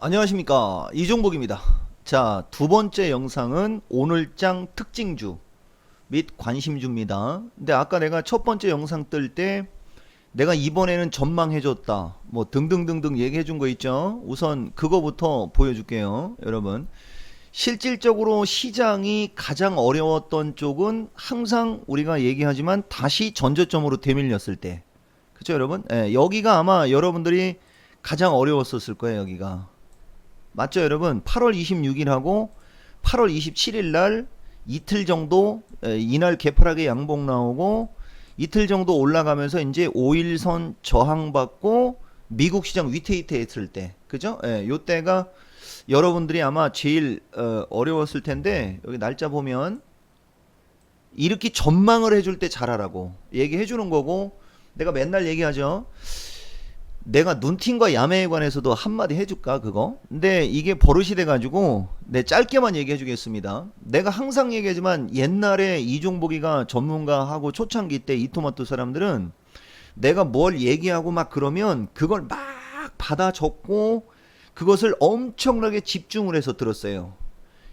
안녕하십니까, 이종복입니다. 자, 두 번째 영상은 오늘장 특징주 및 관심주입니다. 근데 아까 내가 첫 번째 영상 뜰 때 내가 이번에는 전망해줬다 뭐 등등등등 얘기해준 거 있죠. 우선 그거부터 보여줄게요. 여러분, 실질적으로 시장이 가장 어려웠던 쪽은 항상 우리가 얘기하지만 다시 전저점으로 되밀렸을 때, 그쵸 여러분? 여기가 아마 여러분들이 가장 어려웠었을 거예요. 여기가 맞죠 여러분? 8월 26일하고 8월 27일 날 이틀 정도, 이날 개파락의 양봉 나오고 이틀 정도 올라가면서 이제 5일선 저항받고 미국 시장 위태위태 했을 때, 그죠? 요때가 여러분들이 아마 제일 어려웠을 텐데, 여기 날짜 보면 이렇게 전망을 해줄 때 잘하라고 얘기해 주는 거고, 내가 맨날 얘기하죠. 내가 눈팅과 야매에 관해서도 한마디 해줄까 그거? 근데 이게 버릇이 돼가지고 내 짧게만 얘기해 주겠습니다. 내가 항상 얘기하지만 옛날에 이종복이가 전문가하고 초창기 때 이토마토 사람들은 내가 뭘 얘기하고 막 그러면 그걸 막 받아 적고 그것을 엄청나게 집중을 해서 들었어요.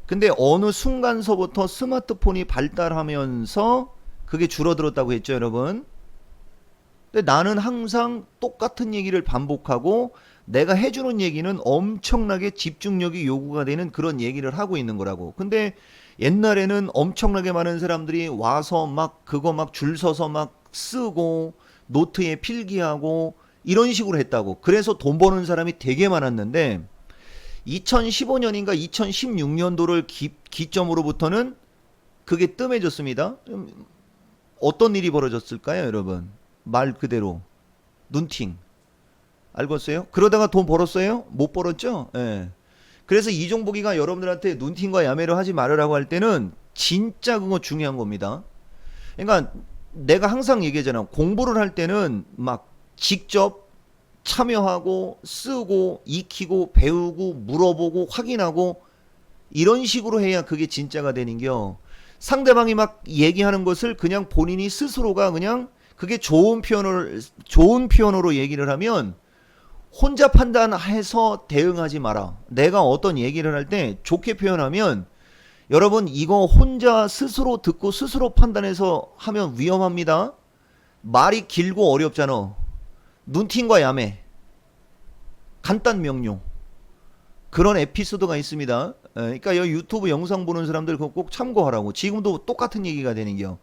근데 어느 순간서부터 스마트폰이 발달하면서 그게 줄어들었다고 했죠 여러분. 근데 나는 항상 똑같은 얘기를 반복하고 내가 해주는 얘기는 엄청나게 집중력이 요구가 되는 그런 얘기를 하고 있는 거라고. 근데 옛날에는 엄청나게 많은 사람들이 와서 막 그거 막 줄 서서 막 쓰고 노트에 필기하고 이런 식으로 했다고. 그래서 돈 버는 사람이 되게 많았는데 2015년인가 2016년도를 기점으로부터는 그게 뜸해졌습니다. 어떤 일이 벌어졌을까요 여러분? 말 그대로 눈팅. 알겠어요? 그러다가 돈 벌었어요? 못 벌었죠? 예. 그래서 이종복이가 여러분들한테 눈팅과 야매를 하지 말으라고 할 때는 진짜 그거 중요한 겁니다. 그러니까 내가 항상 얘기하잖아. 공부를 할 때는 막 직접 참여하고 쓰고 익히고 배우고 물어보고 확인하고 이런 식으로 해야 그게 진짜가 되는겨. 상대방이 막 얘기하는 것을 그냥 본인이 스스로가 그냥 그게 좋은 표현으로 얘기를 하면 혼자 판단해서 대응하지 마라. 내가 어떤 얘기를 할 때 좋게 표현하면 여러분 이거 혼자 스스로 듣고 스스로 판단해서 하면 위험합니다. 말이 길고 어렵잖아. 눈팅과 야매. 간단 명료. 그런 에피소드가 있습니다. 그러니까 이 유튜브 영상 보는 사람들 그거 꼭 참고하라고. 지금도 똑같은 얘기가 되는겨.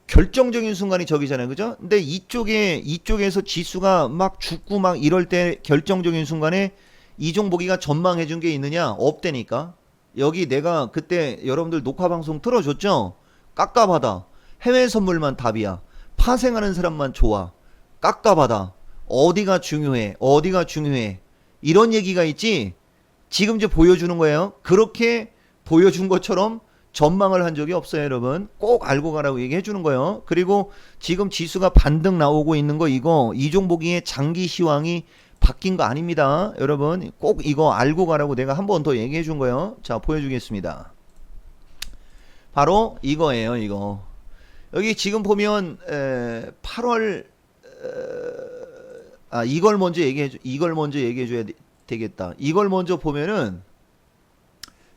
결정적인 순간이 저기잖아요. 그죠? 근데 이쪽에서 지수가 막 죽고 막 이럴 때 결정적인 순간에 이종복이가 전망해 준 게 있느냐? 없대니까. 여기 내가 그때 여러분들 녹화 방송 틀어줬죠? 깝깝하다. 해외 선물만 답이야. 파생하는 사람만 좋아. 깝깝하다. 어디가 중요해? 어디가 중요해? 이런 얘기가 있지? 지금 이제 보여주는 거예요. 그렇게 보여준 것처럼 전망을 한 적이 없어요 여러분. 꼭 알고 가라고 얘기해 주는 거예요. 그리고 지금 지수가 반등 나오고 있는 거 이거 이종복이의 장기 시황이 바뀐 거 아닙니다 여러분. 꼭 이거 알고 가라고 내가 한 번 더 얘기해 준 거예요. 자 보여주겠습니다. 바로 이거예요 이거. 여기 지금 보면 8월 이걸 먼저 얘기해 줘야 되겠다. 이걸 먼저 보면은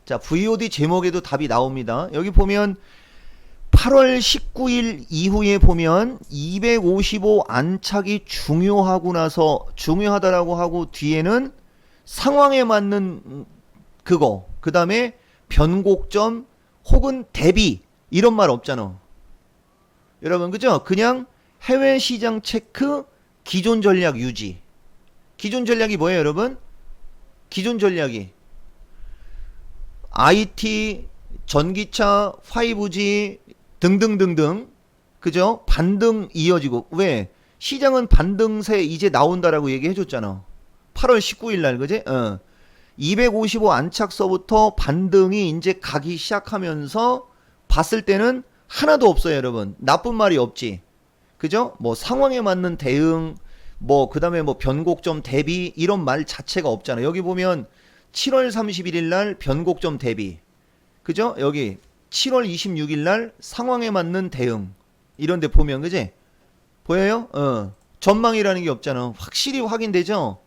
자, VOD 제목에도 답이 나옵니다. 여기 보면 8월 19일 이후에 보면 255 안착이 중요하다라고 하고 뒤에는 상황에 맞는 그거, 그 다음에 변곡점 혹은 대비 이런 말 없잖아. 여러분 그죠? 그냥 해외 시장 체크, 기존 전략 유지. 기존 전략이 뭐예요 여러분? 기존 전략이 IT, 전기차, 5G 등등등등. 그죠? 반등 이어지고. 왜? 시장은 반등세 이제 나온다라고 얘기해 줬잖아. 8월 19일 날 그제? 255 안착서부터 반등이 이제 가기 시작하면서 봤을 때는 하나도 없어요 여러분. 나쁜 말이 없지. 그죠? 뭐 상황에 맞는 대응, 뭐 그다음에 뭐 변곡점 대비 이런 말 자체가 없잖아. 여기 보면 7월 31일 날 변곡점 대비. 그죠? 여기 7월 26일 날 상황에 맞는 대응. 이런 데 보면 그지? 보여요? 전망이라는 게 없잖아. 확실히 확인되죠?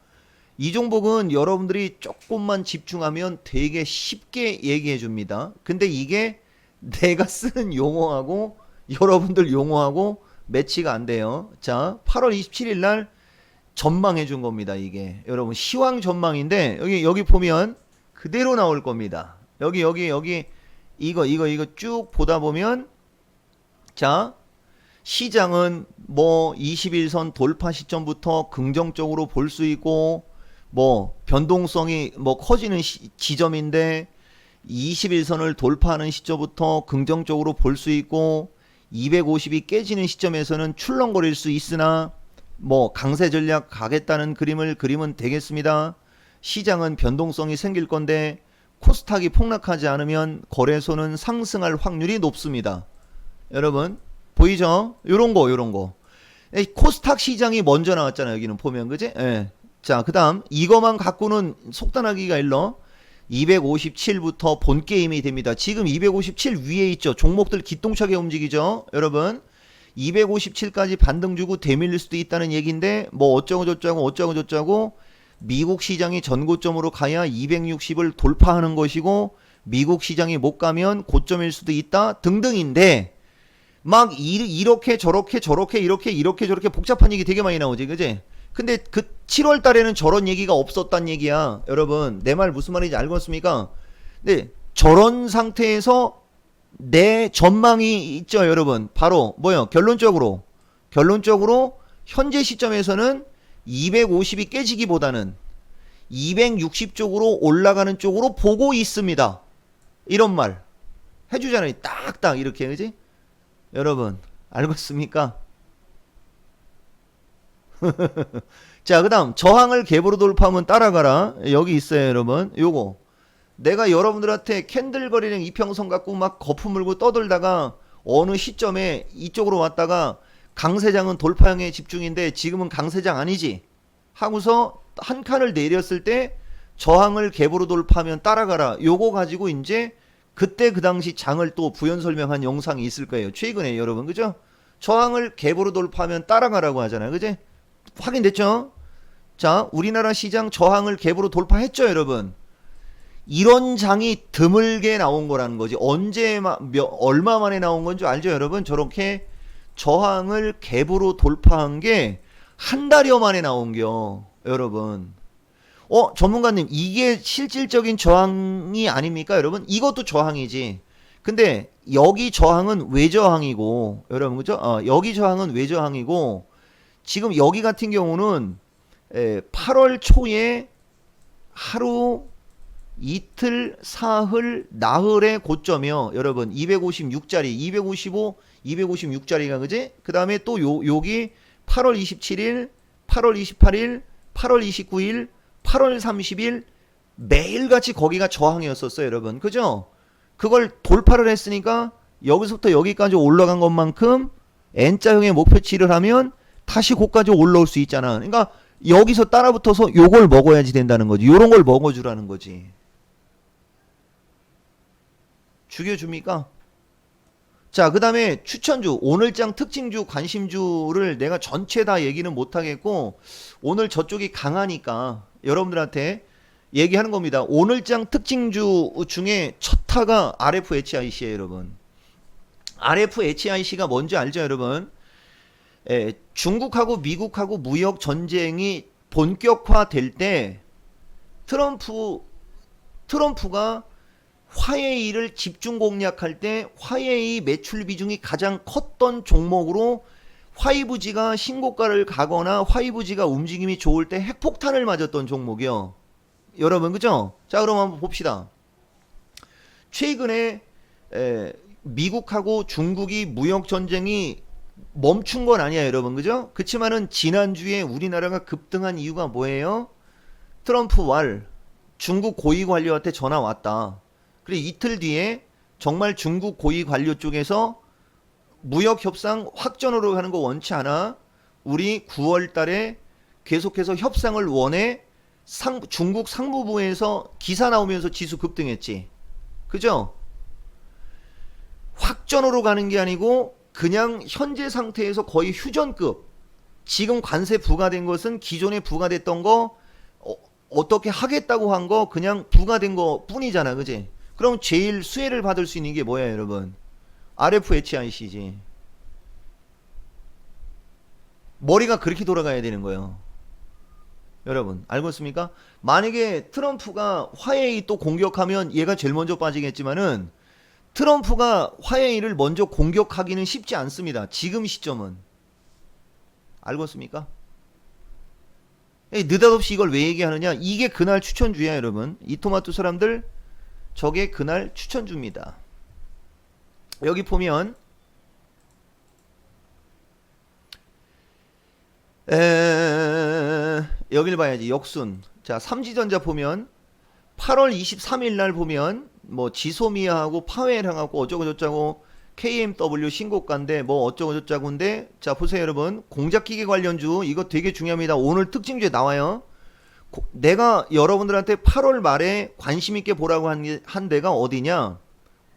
이 종목은 여러분들이 조금만 집중하면 되게 쉽게 얘기해 줍니다. 근데 이게 내가 쓰는 용어하고 여러분들 용어하고 매치가 안 돼요. 자, 8월 27일 날 전망해 준 겁니다. 이게 여러분 시황 전망인데 여기 보면 그대로 나올 겁니다. 여기 이거 쭉 보다 보면 자, 시장은 뭐 21선 돌파 시점부터 긍정적으로 볼 수 있고 뭐 변동성이 뭐 커지는 지점인데 21선을 돌파하는 시점부터 긍정적으로 볼 수 있고 250이 깨지는 시점에서는 출렁거릴 수 있으나 뭐 강세 전략 가겠다는 그림을 그리면 되겠습니다. 시장은 변동성이 생길 건데 코스닥이 폭락하지 않으면 거래소는 상승할 확률이 높습니다. 여러분 보이죠? 요런 거. 코스닥 시장이 먼저 나왔잖아요. 여기는 보면 그지? 예. 자, 그다음 이거만 갖고는 속단하기가 일러. 257부터 본 게임이 됩니다. 지금 257 위에 있죠. 종목들 기똥차게 움직이죠. 여러분 257까지 반등 주고 되밀릴 수도 있다는 얘기인데 뭐 어쩌고 미국 시장이 전고점으로 가야 260을 돌파하는 것이고 미국 시장이 못 가면 고점일 수도 있다 등등인데 막 이렇게 저렇게 이렇게 복잡한 얘기 되게 많이 나오지 그지? 근데 그 7월 달에는 저런 얘기가 없었단 얘기야. 여러분 내 말 무슨 말인지 알겠습니까? 근데 저런 상태에서 내 전망이 있죠 여러분. 바로 뭐요? 결론적으로 현재 시점에서는 250이 깨지기보다는 260 쪽으로 올라가는 쪽으로 보고 있습니다. 이런 말 해주잖아요. 딱딱 이렇게 그지? 여러분 알겠습니까? 자, 그 다음 저항을 갭으로 돌파하면 따라가라. 여기 있어요 여러분. 요거 내가 여러분들한테 캔들거리는 이평선 갖고 막 거품 물고 떠들다가 어느 시점에 이쪽으로 왔다가 강세장은 돌파형에 집중인데 지금은 강세장 아니지 하고서 한 칸을 내렸을 때 저항을 갭으로 돌파하면 따라가라. 요거 가지고 이제 그때 그 당시 장을 또 부연 설명한 영상이 있을 거예요. 최근에 여러분 그죠? 저항을 갭으로 돌파하면 따라가라고 하잖아요. 그지? 확인됐죠? 자, 우리나라 시장 저항을 갭으로 돌파했죠, 여러분. 이런 장이 드물게 나온 거라는 거지. 얼마 만에 나온 건지 알죠, 여러분? 저렇게 저항을 갭으로 돌파한 게 한 달여 만에 나온겨, 여러분. 전문가님, 이게 실질적인 저항이 아닙니까, 여러분? 이것도 저항이지. 근데 여기 저항은 외저항이고, 여러분, 그죠? 여기 저항은 외저항이고, 지금 여기 같은 경우는 8월 초에 하루 이틀 사흘 나흘의 고점이요. 여러분 256짜리 255 256짜리가 그지? 그 다음에 또 여기 8월 27일 8월 28일 8월 29일 8월 30일 매일같이 거기가 저항이었었어요 여러분. 그죠? 그걸 돌파를 했으니까 여기서부터 여기까지 올라간 것만큼 N자형의 목표치를 하면 다시 고까지 올라올 수 있잖아. 그러니까 여기서 따라붙어서 요걸 먹어야지 된다는 거지. 요런 걸 먹어주라는 거지. 죽여줍니까? 자, 그 다음에 추천주, 오늘장 특징주, 관심주를 내가 전체 다 얘기는 못하겠고 오늘 저쪽이 강하니까 여러분들한테 얘기하는 겁니다. 오늘장 특징주 중에 첫 타가 RFHIC예요 여러분. RFHIC가 뭔지 알죠 여러분? 중국하고 미국하고 무역 전쟁이 본격화될 때 트럼프가 화웨이를 집중 공략할 때 화웨이 매출 비중이 가장 컸던 종목으로 화이브지가 신고가를 가거나 화이브지가 움직임이 좋을 때 핵폭탄을 맞았던 종목이요. 여러분 그죠? 자, 그럼 한번 봅시다. 최근에 미국하고 중국이 무역 전쟁이 멈춘 건 아니야 여러분 그죠? 그치만은 지난주에 우리나라가 급등한 이유가 뭐예요? 트럼프 왈 중국 고위 관료한테 전화 왔다. 그리고 이틀 뒤에 정말 중국 고위 관료 쪽에서 무역 협상 확전으로 가는 거 원치 않아. 우리 9월 달에 계속해서 협상을 원해. 중국 상무부에서 기사 나오면서 지수 급등했지. 그죠? 확전으로 가는 게 아니고 그냥 현재 상태에서 거의 휴전급. 지금 관세 부과된 것은 기존에 부과됐던 거 어떻게 하겠다고 한 거 그냥 부과된 거 뿐이잖아, 그지? 그럼 제일 수혜를 받을 수 있는 게 뭐야, 여러분? RFHIC지. 머리가 그렇게 돌아가야 되는 거예요. 여러분, 알고 있습니까? 만약에 트럼프가 화웨이 또 공격하면 얘가 제일 먼저 빠지겠지만은 트럼프가 화웨이를 먼저 공격하기는 쉽지 않습니다. 지금 시점은. 알고 있습니까? 느닷없이 이걸 왜 얘기하느냐? 이게 그날 추천주야, 여러분. 이토마토 사람들, 저게 그날 추천주입니다. 여기 보면 여길 봐야지. 역순. 자, 삼지전자 보면 8월 23일 날 보면 뭐 지소미아하고 파웰하고 어쩌고저쩌고 KMW 신고가인데 뭐 어쩌고저쩌고인데, 자 보세요 여러분, 공작기계 관련주 이거 되게 중요합니다. 오늘 특징주에 나와요. 내가 여러분들한테 8월 말에 관심 있게 보라고 한 데가 어디냐?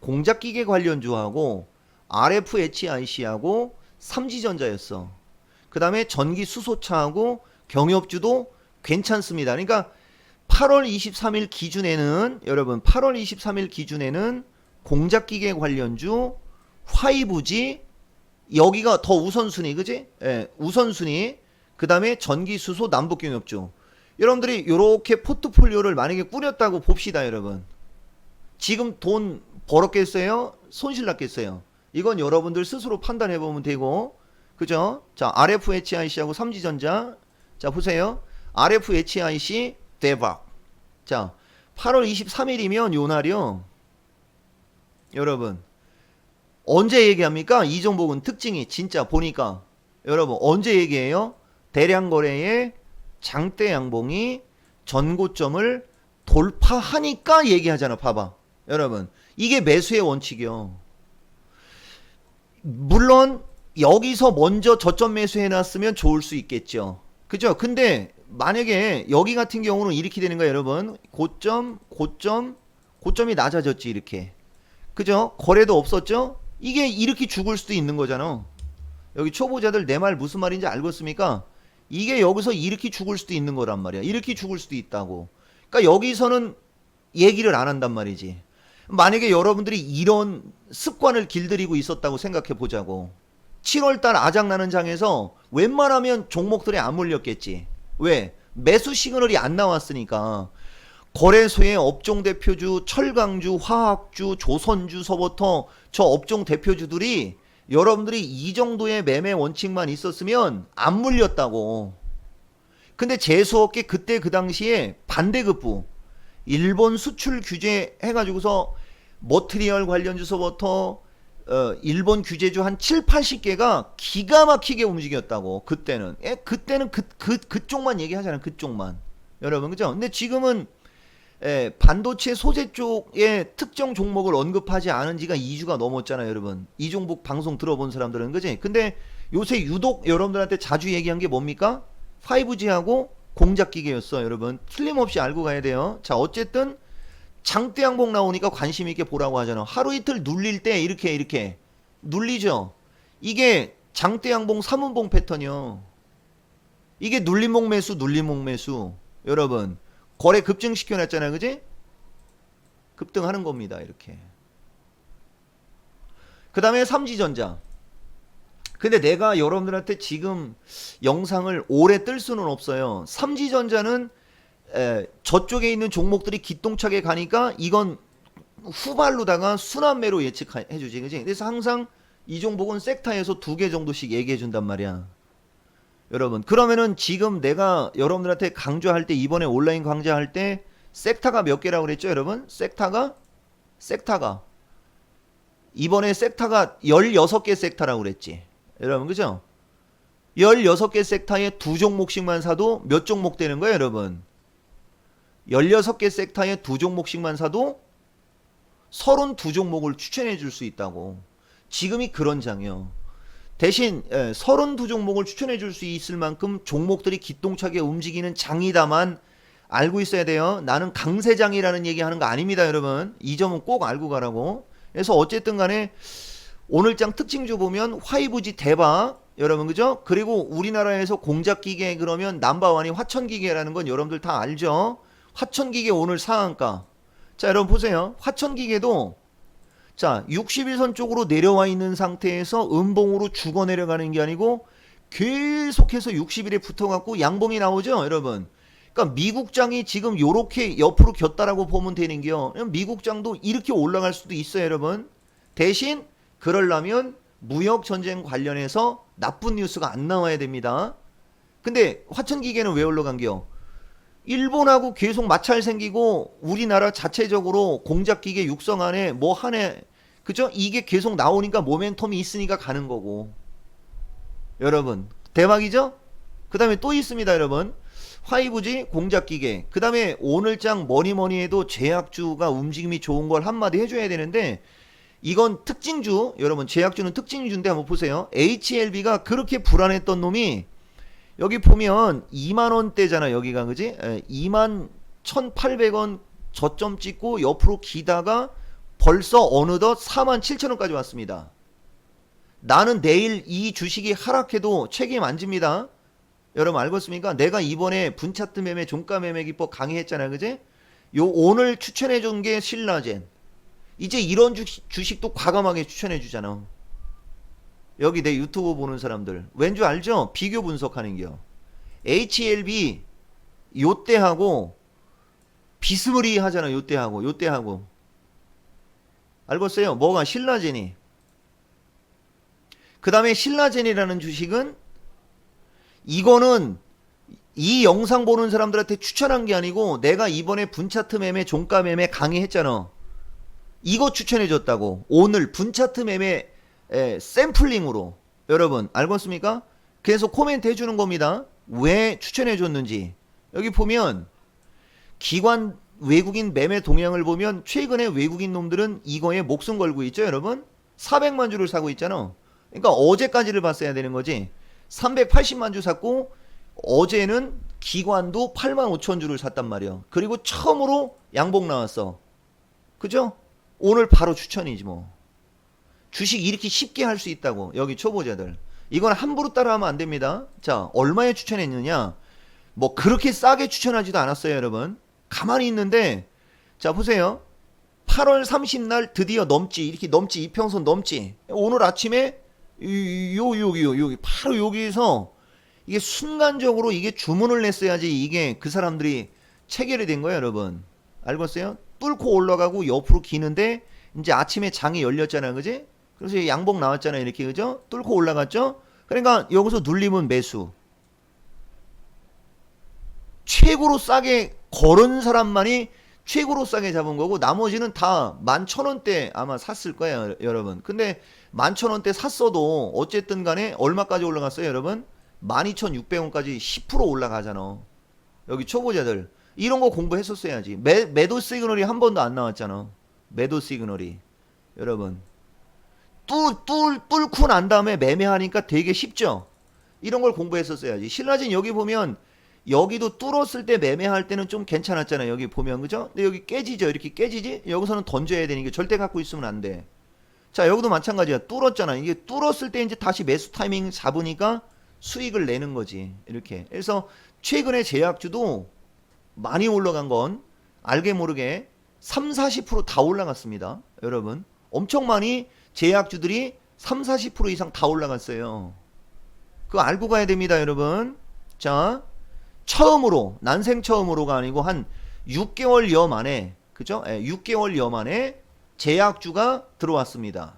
공작기계 관련주하고 RFHIC하고 삼지전자였어. 그 다음에 전기 수소차하고 경협주도 괜찮습니다. 그러니까 8월 23일 기준에는, 여러분 8월 23일 기준에는 공작기계 관련주, 화이부지, 여기가 더 우선순위, 그지? 예, 우선순위. 그 다음에 전기수소, 남북경협주. 여러분들이 이렇게 포트폴리오를 만약에 꾸렸다고 봅시다, 여러분. 지금 돈 벌었겠어요? 손실 났겠어요? 이건 여러분들 스스로 판단해보면 되고, 그죠? 자, RFHIC하고 삼지전자. 자, 보세요. RFHIC 대박. 자, 8월 23일이면 요 날이요. 여러분, 언제 얘기합니까? 이 종목은 특징이 진짜 보니까 여러분 언제 얘기해요? 대량 거래의 장대 양봉이 전고점을 돌파하니까 얘기하잖아. 봐봐 여러분, 이게 매수의 원칙이요. 물론 여기서 먼저 저점 매수해 놨으면 좋을 수 있겠죠, 그죠? 근데 만약에 여기 같은 경우는 이렇게 되는 거예요, 여러분. 고점이 낮아졌지, 이렇게. 그죠? 거래도 없었죠? 이게 이렇게 죽을 수도 있는 거잖아. 여기 초보자들 내 말 무슨 말인지 알고 있습니까? 이게 여기서 이렇게 죽을 수도 있는 거란 말이야. 이렇게 죽을 수도 있다고. 그러니까 여기서는 얘기를 안 한단 말이지. 만약에 여러분들이 이런 습관을 길들이고 있었다고 생각해 보자고. 7월달 아작나는 장에서 웬만하면 종목들이 안 몰렸겠지. 왜? 매수 시그널이 안 나왔으니까. 거래소의 업종 대표주, 철강주, 화학주, 조선주서부터 저 업종 대표주들이 여러분들이 이 정도의 매매 원칙만 있었으면 안 물렸다고. 근데 재수없게 그때 그 당시에 반대급부, 일본 수출 규제 해가지고서 머트리얼 관련주서부터 일본 규제주 한 7, 80개가 기가 막히게 움직였다고. 그때는. 그때는 그쪽만 얘기하잖아요. 그쪽만. 여러분, 그죠? 근데 지금은 반도체 소재 쪽의 특정 종목을 언급하지 않은 지가 2주가 넘었잖아요, 여러분. 이종복 방송 들어본 사람들은, 그지? 근데 요새 유독 여러분들한테 자주 얘기한 게 뭡니까? 5G하고 공작기계였어, 여러분. 틀림없이 알고 가야 돼요. 자, 어쨌든 장대 양봉 나오니까 관심 있게 보라고 하잖아. 하루 이틀 눌릴 때 이렇게 눌리죠. 이게 장대 양봉 3분봉 패턴이요. 이게 눌림목 매수, 눌림목 매수. 여러분, 거래 급증시켜 놨잖아요, 그지? 급등하는 겁니다, 이렇게. 그 다음에 삼지전자. 근데 내가 여러분들한테 지금 영상을 오래 뜰 수는 없어요. 삼지전자는 저쪽에 있는 종목들이 기똥차게 가니까 이건 후발로다가 순환매로 예측해주지, 그지? 그래서 항상 이 종목은 섹터에서 2개 정도씩 얘기해준단 말이야. 여러분, 그러면은 지금 내가 여러분들한테 강조할 때, 이번에 온라인 강좌할 때 섹터가 몇 개라고 그랬죠, 여러분? 섹터가 이번에 섹터가 16개 섹터라고 그랬지, 여러분, 그죠? 16개 섹터에 2종목씩만 사도 몇 종목 되는 거예요, 여러분? 16개 섹터에 2종목씩만 사도 32종목을 추천해 줄 수 있다고. 지금이 그런 장이요. 대신 32종목을 추천해 줄 수 있을 만큼 종목들이 기똥차게 움직이는 장이다만 알고 있어야 돼요. 나는 강세장이라는 얘기하는 거 아닙니다, 여러분. 이 점은 꼭 알고 가라고. 그래서 어쨌든 간에 오늘장 특징주 보면 화이부지 대박, 여러분, 그죠? 그리고 우리나라에서 공작기계 그러면 넘버원이 화천기계라는 건 여러분들 다 알죠? 화천기계 오늘 상한가. 자, 여러분 보세요. 화천기계도 자, 61선 쪽으로 내려와 있는 상태에서 음봉으로 죽어 내려가는 게 아니고 계속해서 60일에 붙어갖고 양봉이 나오죠, 여러분. 그러니까 미국장이 지금 요렇게 옆으로 겼다라고 보면 되는 게요. 미국장도 이렇게 올라갈 수도 있어요, 여러분. 대신 그러려면 무역 전쟁 관련해서 나쁜 뉴스가 안 나와야 됩니다. 근데 화천기계는 왜 올라간 게요? 일본하고 계속 마찰 생기고 우리나라 자체적으로 공작기계 육성안에 뭐 하네, 그죠? 이게 계속 나오니까 모멘텀이 있으니까 가는 거고. 여러분 대박이죠? 그 다음에 또 있습니다, 여러분. 화이부지 공작기계. 그 다음에 오늘장 뭐니뭐니 해도 제약주가 움직임이 좋은 걸 한마디 해줘야 되는데, 이건 특징주, 여러분 제약주는 특징주인데 한번 보세요. HLB가 그렇게 불안했던 놈이 여기 보면 2만원대잖아 여기가, 그지? 21,800원 저점 찍고 옆으로 기다가 벌써 어느덧 47,000원까지 왔습니다. 나는 내일 이 주식이 하락해도 책임 안 집니다. 여러분 알겠습니까? 내가 이번에 분차트 매매 종가 매매 기법 강의했잖아, 그지? 요 오늘 추천해 준 게 신라젠. 이제 이런 주식도 과감하게 추천해 주잖아. 여기 내 유튜브 보는 사람들 왠 줄 알죠? 비교 분석하는 겨. HLB 요때하고 비스무리하잖아. 요때하고 알겠어요? 뭐가 신라젠이. 그 다음에 신라젠이라는 주식은 이거는 이 영상 보는 사람들한테 추천한 게 아니고 내가 이번에 분차트 매매 종가 매매 강의했잖아. 이거 추천해 줬다고. 오늘 분차트 매매 샘플링으로. 여러분 알겠습니까? 그래서 코멘트 해주는 겁니다. 왜 추천해 줬는지. 여기 보면 기관 외국인 매매 동향을 보면 최근에 외국인 놈들은 이거에 목숨 걸고 있죠, 여러분. 400만 주를 사고 있잖아. 그러니까 어제까지를 봤어야 되는 거지. 380만 주 샀고 어제는 기관도 8만 5천 주를 샀단 말이야. 그리고 처음으로 양봉 나왔어. 그죠? 오늘 바로 추천이지 뭐. 주식 이렇게 쉽게 할 수 있다고. 여기 초보자들 이건 함부로 따라하면 안 됩니다. 자, 얼마에 추천했느냐. 뭐 그렇게 싸게 추천하지도 않았어요, 여러분. 가만히 있는데 자 보세요. 8월 30날 드디어 넘지. 이렇게 넘지. 이평선 넘지. 오늘 아침에 여기 바로 여기서 이게 순간적으로 이게 주문을 냈어야지 이게 그 사람들이 체결이 된 거예요, 여러분. 알겠어요? 뚫고 올라가고 옆으로 기는데 이제 아침에 장이 열렸잖아요, 그지? 그래서 양봉 나왔잖아요, 이렇게. 그죠? 뚫고 올라갔죠? 그러니까 여기서 눌리면 매수. 최고로 싸게 걸은 사람만이 최고로 싸게 잡은 거고 나머지는 다 11,000원대 아마 샀을 거예요, 여러분. 근데 11,000원대 샀어도 어쨌든 간에 얼마까지 올라갔어요, 여러분? 12,600원까지 10% 올라가잖아. 여기 초보자들 이런 거 공부했었어야지. 매도 시그널이 한 번도 안 나왔잖아. 매도 시그널이. 여러분 뚫고 난 다음에 매매하니까 되게 쉽죠. 이런 걸 공부했었어야지. 신라진 여기 보면 여기도 뚫었을 때 매매할 때는 좀 괜찮았잖아요. 여기 보면, 그죠? 근데 여기 깨지죠. 이렇게 깨지지? 여기서는 던져야 되니까 절대 갖고 있으면 안 돼. 자, 여기도 마찬가지야. 뚫었잖아. 이게 뚫었을 때 이제 다시 매수 타이밍 잡으니까 수익을 내는 거지. 이렇게. 그래서 최근에 제약주도 많이 올라간 건 알게 모르게 30-40% 다 올라갔습니다. 여러분 엄청 많이 제약주들이 30-40% 이상 다 올라갔어요. 그거 알고 가야 됩니다, 여러분. 자, 처음으로, 난생 처음으로가 아니고 한 6개월여 만에, 그죠? 6개월여 만에 제약주가 들어왔습니다.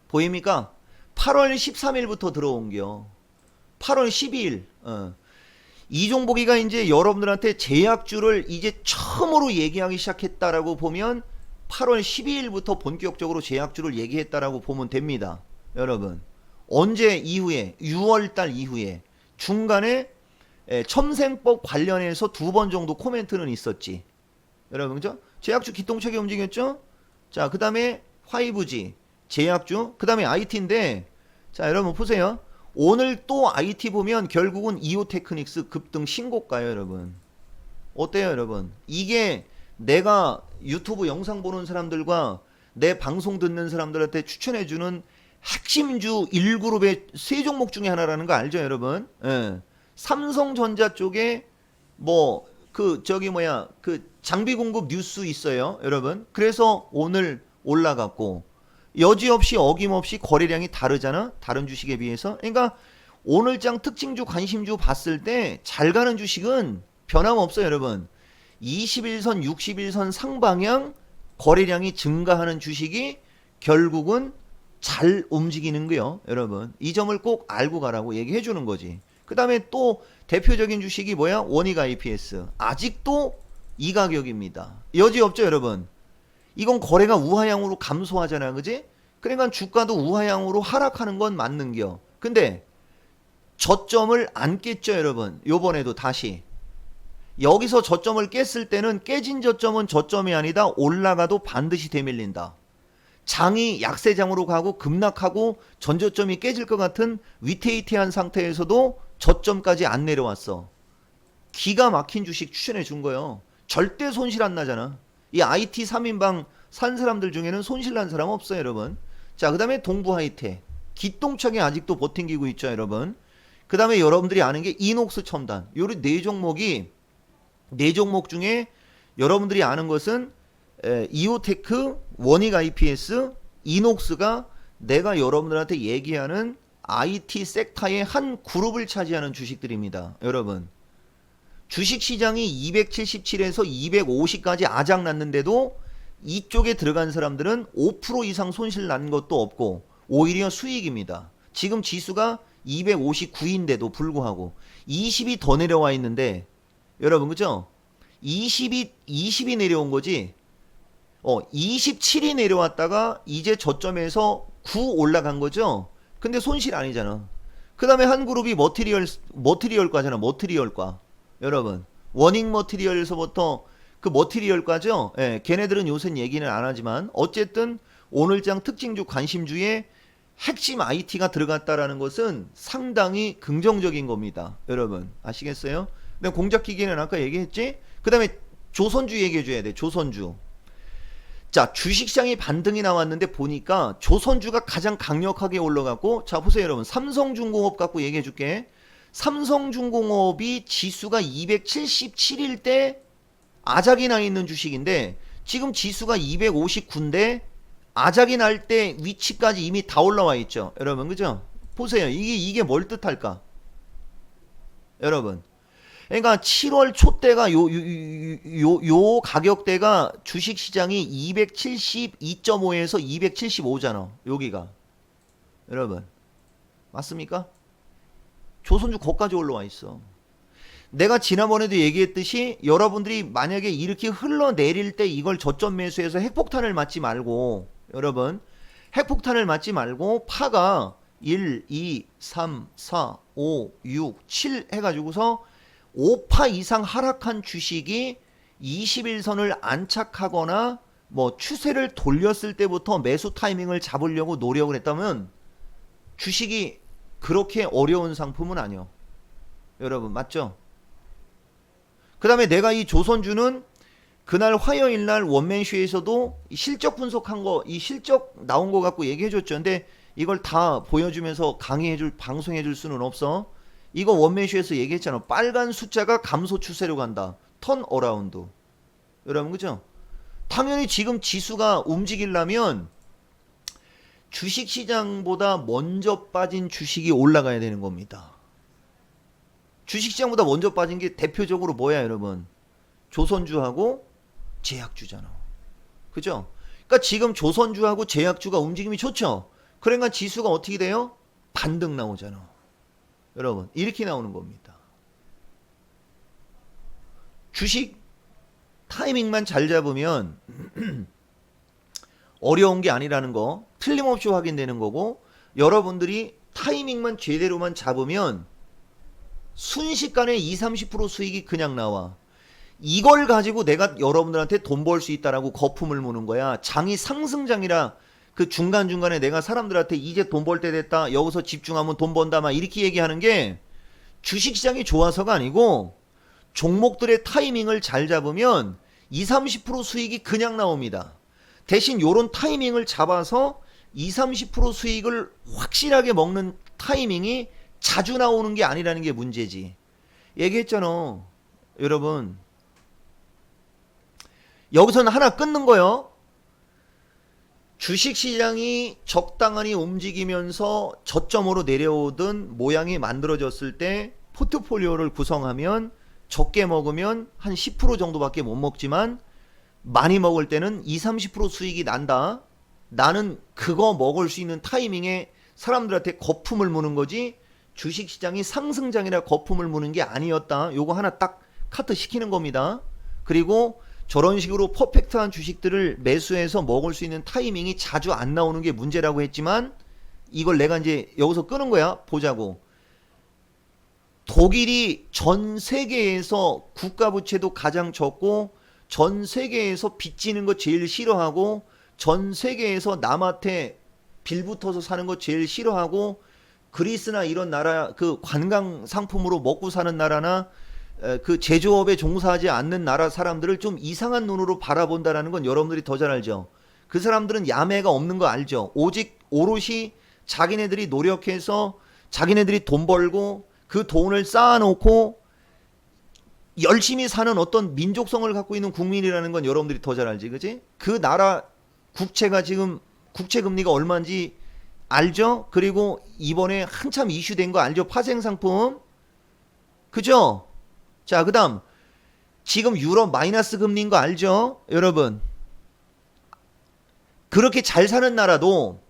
보입니까? 8월 13일부터 들어온겨. 8월 12일. 이종복이가 이제 여러분들한테 제약주를 이제 처음으로 얘기하기 시작했다라고 보면 8월 12일부터 본격적으로 제약주를 얘기했다라고 보면 됩니다. 여러분 언제 이후에 6월달 이후에 중간에 첨생법 관련해서 2번 정도 코멘트는 있었지. 여러분 그죠? 제약주 기똥차게 움직였죠? 자, 그 다음에 화이브지 제약주, 그 다음에 IT인데 자, 여러분 보세요. 오늘 또 IT 보면 결국은 이오테크닉스 급등 신고가요, 여러분. 어때요, 여러분? 이게 내가 유튜브 영상 보는 사람들과 내 방송 듣는 사람들한테 추천해주는 핵심주 1그룹의 세 종목 중에 하나라는 거 알죠, 여러분? 예. 삼성전자 쪽에 뭐 그 장비 공급 뉴스 있어요, 여러분. 그래서 오늘 올라갔고 여지없이 어김없이 거래량이 다르잖아, 다른 주식에 비해서. 그러니까 오늘장 특징주 관심주 봤을 때 잘 가는 주식은 변함없어요, 여러분. 21선 61선 상방향 거래량이 증가하는 주식이 결국은 잘 움직이는 거요, 여러분. 이 점을 꼭 알고 가라고 얘기해 주는 거지. 그 다음에 또 대표적인 주식이 뭐야? 원익 IPS. 아직도 이 가격입니다. 여지없죠, 여러분. 이건 거래가 우하향으로 감소하잖아, 그지? 그러니까 주가도 우하향으로 하락하는 건 맞는겨. 근데 저점을 안 깼죠, 여러분. 요번에도 다시. 여기서 저점을 깼을 때는 깨진 저점은 저점이 아니다. 올라가도 반드시 되밀린다. 장이 약세장으로 가고 급락하고 전저점이 깨질 것 같은 위태위태한 상태에서도 저점까지 안 내려왔어. 기가 막힌 주식 추천해 준 거예요. 절대 손실 안 나잖아. 이 IT 3인방 산 사람들 중에는 손실 난 사람 없어요, 여러분. 자, 그 다음에 동부 하이텍. 기똥차게 아직도 버팅기고 있죠, 여러분. 그 다음에 여러분들이 아는 게 이녹스 첨단. 요리 네 종목 중에 여러분들이 아는 것은 이오테크, 원익 IPS, 이녹스가 내가 여러분들한테 얘기하는 IT 섹터의 한 그룹을 차지하는 주식들입니다, 여러분. 주식시장이 277에서 250까지 아작났는데도 이쪽에 들어간 사람들은 5% 이상 손실 난 것도 없고 오히려 수익입니다. 지금 지수가 259인데도 불구하고 20이 더 내려와 있는데, 여러분, 그죠? 20이 내려온 거지. 27이 내려왔다가 이제 저점에서 9 올라간 거죠. 근데 손실 아니잖아. 그 다음에 한 그룹이 머티리얼과잖아. 머티리얼과. 여러분, 원익 머티리얼에서부터 그 머티리얼과죠. 예, 걔네들은 요새 얘기는 안 하지만 어쨌든 오늘장 특징주 관심주에 핵심 IT가 들어갔다라는 것은 상당히 긍정적인 겁니다, 여러분. 아시겠어요? 근데 공작기계는 아까 얘기했지? 그 다음에 조선주 얘기해줘야 돼. 조선주. 자, 주식시장이 반등이 나왔는데 보니까 조선주가 가장 강력하게 올라갔고, 자 보세요, 여러분. 삼성중공업 갖고 얘기해줄게. 삼성중공업이 지수가 277일 때 아작이 나 있는 주식인데 지금 지수가 259인데 아작이 날 때 위치까지 이미 다 올라와 있죠, 여러분. 그죠? 보세요. 이게 뭘 뜻할까, 여러분. 그러니까 7월 초 때가 요 가격대가 주식시장이 272.5에서 275잖아, 여기가. 여러분, 맞습니까? 조선주 거기까지 올라와 있어. 내가 지난번에도 얘기했듯이 여러분들이 만약에 이렇게 흘러내릴 때 이걸 저점 매수해서 핵폭탄을 맞지 말고, 여러분, 핵폭탄을 맞지 말고 파가 1, 2, 3, 4, 5, 6, 7 해가지고서 5파 이상 하락한 주식이 21선을 안착하거나 뭐 추세를 돌렸을 때부터 매수 타이밍을 잡으려고 노력을 했다면 주식이 그렇게 어려운 상품은 아니요, 여러분. 맞죠? 그 다음에 내가 이 조선주는 그날 화요일날 원맨쇼에서도 실적 분석한 거, 이 실적 나온 거 갖고 얘기해줬죠. 근데 이걸 다 보여주면서 강의해줄, 방송해줄 수는 없어. 이거 원맨쇼에서 얘기했잖아. 빨간 숫자가 감소 추세로 간다. 턴 어라운드. 여러분, 그죠? 당연히 지금 지수가 움직이려면 주식시장보다 먼저 빠진 주식이 올라가야 되는 겁니다. 주식시장보다 먼저 빠진 게 대표적으로 뭐야, 여러분? 조선주하고 제약주잖아. 그죠? 그러니까 지금 조선주하고 제약주가 움직임이 좋죠? 그러니까 지수가 어떻게 돼요? 반등 나오잖아. 여러분, 이렇게 나오는 겁니다. 주식 타이밍만 잘 잡으면 어려운 게 아니라는 거 틀림없이 확인되는 거고, 여러분들이 타이밍만 제대로만 잡으면 순식간에 20-30% 수익이 그냥 나와. 이걸 가지고 내가 여러분들한테 돈 벌 수 있다라고 거품을 무는 거야. 장이 상승장이라 그 중간중간에 내가 사람들한테 이제 돈 벌 때 됐다, 여기서 집중하면 돈 번다, 막 이렇게 얘기하는 게 주식시장이 좋아서가 아니고 종목들의 타이밍을 잘 잡으면 20-30% 수익이 그냥 나옵니다. 대신 요런 타이밍을 잡아서 20-30% 수익을 확실하게 먹는 타이밍이 자주 나오는 게 아니라는 게 문제지. 얘기했잖아, 여러분. 여기서는 하나 끊는 거요. 주식시장이 적당히 움직이면서 저점으로 내려오던 모양이 만들어졌을 때 포트폴리오를 구성하면 적게 먹으면 한 10% 정도밖에 못 먹지만 많이 먹을 때는 20-30% 수익이 난다. 나는 그거 먹을 수 있는 타이밍에 사람들한테 거품을 무는 거지 주식시장이 상승장이라 거품을 무는 게 아니었다. 요거 하나 딱 카트 시키는 겁니다. 그리고 저런 식으로 퍼펙트한 주식들을 매수해서 먹을 수 있는 타이밍이 자주 안 나오는 게 문제라고 했지만 이걸 내가 이제 여기서 끄는 거야. 보자고. 독일이 전 세계에서 국가부채도 가장 적고 전 세계에서 빚지는 거 제일 싫어하고 전 세계에서 남한테 빌붙어서 사는 거 제일 싫어하고 그리스나 이런 나라 그 관광 상품으로 먹고 사는 나라나 그 제조업에 종사하지 않는 나라 사람들을 좀 이상한 눈으로 바라본다라는 건 여러분들이 더 잘 알죠. 그 사람들은 야매가 없는 거 알죠. 오직 오롯이 자기네들이 노력해서 자기네들이 돈 벌고 그 돈을 쌓아놓고 열심히 사는 어떤 민족성을 갖고 있는 국민이라는 건 여러분들이 더 잘 알지, 그지? 그 나라 국채가 지금 국채 금리가 얼마인지 알죠? 그리고 이번에 한참 이슈된 거 알죠? 파생상품, 그죠? 자, 그다음 지금 유럽 마이너스 금리인 거 알죠? 여러분, 그렇게 잘 사는 나라도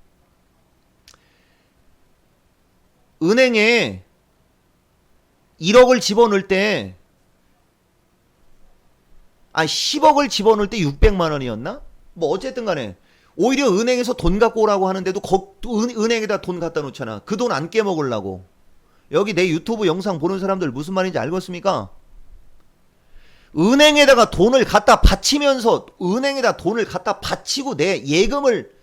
은행에 1억을 집어넣을 때 10억을 집어넣을 때 600만 원이었나? 뭐 어쨌든 간에 오히려 은행에서 돈 갖고 오라고 하는데도 은행에다 돈 갖다 놓잖아. 그 돈 안 깨먹으려고. 여기 내 유튜브 영상 보는 사람들 무슨 말인지 알겠습니까? 은행에다가 돈을 갖다 바치면서 은행에다 돈을 갖다 바치고 내 예금을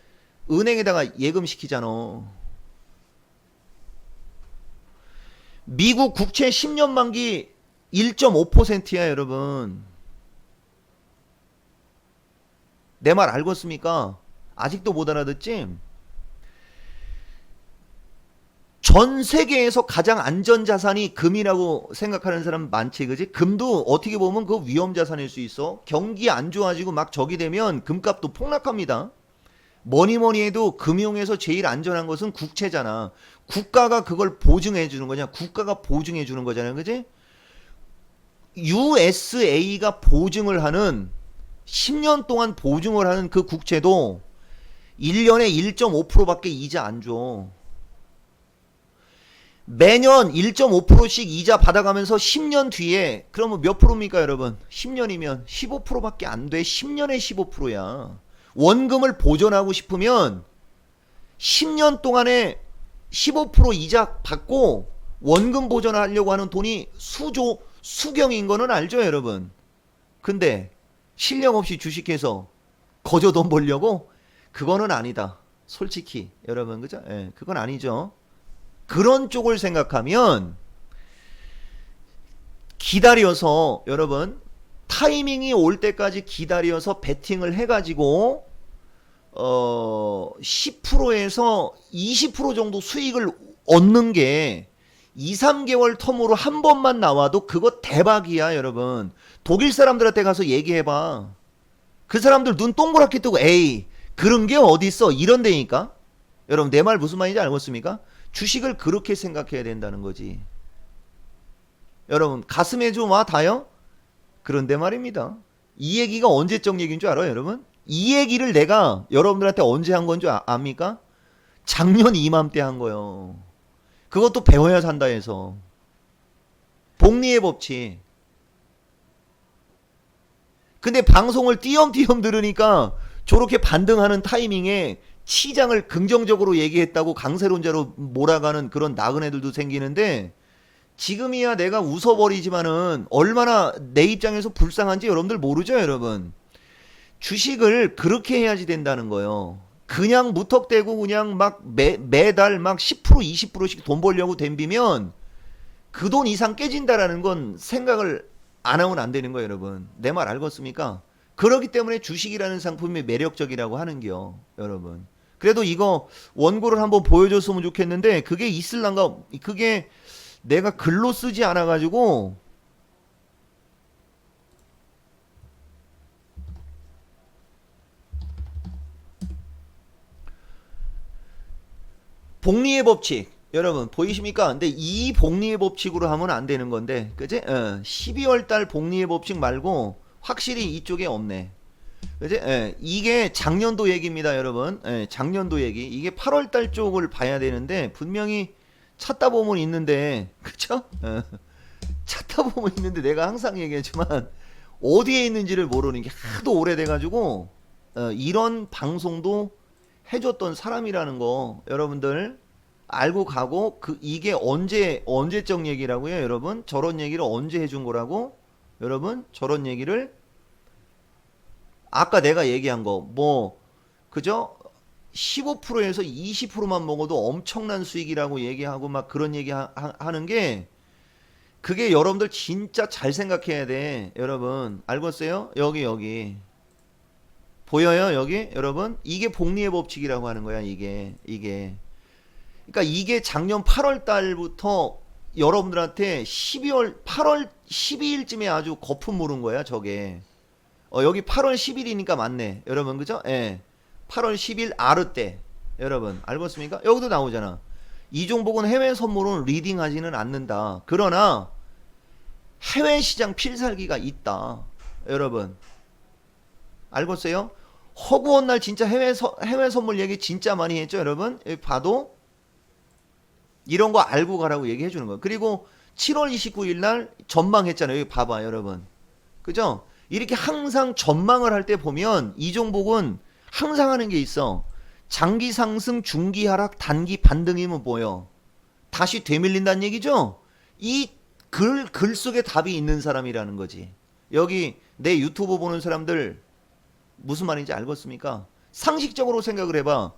은행에다가 예금시키잖아. 미국 국채 10년 만기 1.5%야 여러분. 내 말 알겠습니까? 아직도 못 알아듣지? 전 세계에서 가장 안전자산이 금이라고 생각하는 사람 많지, 그지? 금도 어떻게 보면 그 위험자산일 수 있어. 경기 안 좋아지고 막 적이 되면 금값도 폭락합니다. 뭐니 해도 금융에서 제일 안전한 것은 국채잖아. 국가가 그걸 보증해 주는 거잖아. 국가가 보증해 주는 거잖아, 그지? USA가 보증을 하는 10년 동안 보증을 하는 그 국채도 1년에 1.5%밖에 이자 안 줘. 매년 1.5%씩 이자 받아가면서 10년 뒤에 그러면 몇 프로입니까 여러분? 10년이면 15%밖에 안 돼. 10년에 15%야. 원금을 보존하고 싶으면 10년 동안에 15% 이자 받고 원금 보존하려고 하는 돈이 수경인 거는 알죠 여러분? 근데 실력 없이 주식해서 거저 돈 벌려고? 그거는 아니다. 솔직히 여러분, 그죠? 예, 그건 아니죠. 그런 쪽을 생각하면 기다려서 여러분 타이밍이 올 때까지 기다려서 베팅을 해가지고 10%에서 20% 정도 수익을 얻는 게 2-3개월 텀으로 한 번만 나와도 그거 대박이야 여러분. 독일 사람들한테 가서 얘기해봐. 그 사람들 눈 동그랗게 뜨고 에이 그런 게 어딨어 이런 데니까. 여러분 내 말 무슨 말인지 알겠습니까? 주식을 그렇게 생각해야 된다는 거지. 여러분 가슴에 좀 와 닿아요? 그런데 말입니다. 이 얘기가 언제적 얘기인 줄 알아요 여러분? 이 얘기를 내가 여러분들한테 언제 한 건 줄 압니까? 작년 이맘때 한 거요. 그것도 배워야 산다 해서. 복리의 법칙. 근데 방송을 띄엄띄엄 들으니까 저렇게 반등하는 타이밍에 시장을 긍정적으로 얘기했다고 강세론자로 몰아가는 그런 나그네들도 생기는데 지금이야 내가 웃어버리지만은 얼마나 내 입장에서 불쌍한지 여러분들 모르죠 여러분. 주식을 그렇게 해야지 된다는 거예요. 그냥 무턱대고 그냥 막 매달 막 10% 20%씩 돈 벌려고 덤비면 그 돈 이상 깨진다라는 건 생각을 안 하면 안 되는 거예요 여러분. 내 말 알겠습니까? 그렇기 때문에 주식이라는 상품이 매력적이라고 하는겨 여러분. 그래도 이거 원고를 한번 보여줬으면 좋겠는데 그게 있을란가. 그게 내가 글로 쓰지 않아 가지고 복리의 법칙. 여러분 보이십니까? 근데 이 복리의 법칙으로 하면 안 되는 건데, 그지? 12월 달 복리의 법칙 말고 확실히 이쪽에 없네. 그지? 이게 작년도 얘기입니다, 여러분. 작년도 얘기. 이게 8월 달 쪽을 봐야 되는데 분명히 찾다 보면 있는데, 그쵸? 찾다 보면 있는데 내가 항상 얘기하지만 어디에 있는지를 모르는 게 하도 오래돼가지고 이런 방송도 해줬던 사람이라는 거 여러분들 알고 가고, 이게 언제적 얘기라고요, 여러분? 저런 얘기를 언제 해준 거라고? 여러분, 저런 얘기를 아까 내가 얘기한 거 뭐 그죠? 15%에서 20%만 먹어도 엄청난 수익이라고 얘기하고 막 그런 얘기 하는 게, 그게 여러분들 진짜 잘 생각해야 돼. 여러분 알겠어요? 여기 보여요? 여기 여러분, 이게 복리의 법칙이라고 하는 거야. 이게 그러니까 이게 작년 8월 달부터 여러분들한테 12월 8월 12일쯤에 아주 거품 물은 거야 저게. 여기 8월 10일이니까 맞네 여러분, 그죠? 8월 10일 아르 때 여러분 알겠습니까? 여기도 나오잖아. 이종복은 해외 선물은 리딩하지는 않는다. 그러나 해외 시장 필살기가 있다. 여러분 알겠어요? 허구한 날 진짜 해외 선물 얘기 진짜 많이 했죠, 여러분. 여기 봐도 이런 거 알고 가라고 얘기해 주는 거예요. 그리고 7월 29일 날 전망했잖아요. 여기 봐봐, 여러분. 그죠? 이렇게 항상 전망을 할 때 보면 이종복은 항상 하는 게 있어. 장기 상승, 중기 하락, 단기 반등이면 뭐요? 다시 되밀린다는 얘기죠? 이 글 속에 답이 있는 사람이라는 거지. 여기 내 유튜브 보는 사람들 무슨 말인지 알겠습니까? 상식적으로 생각을 해봐.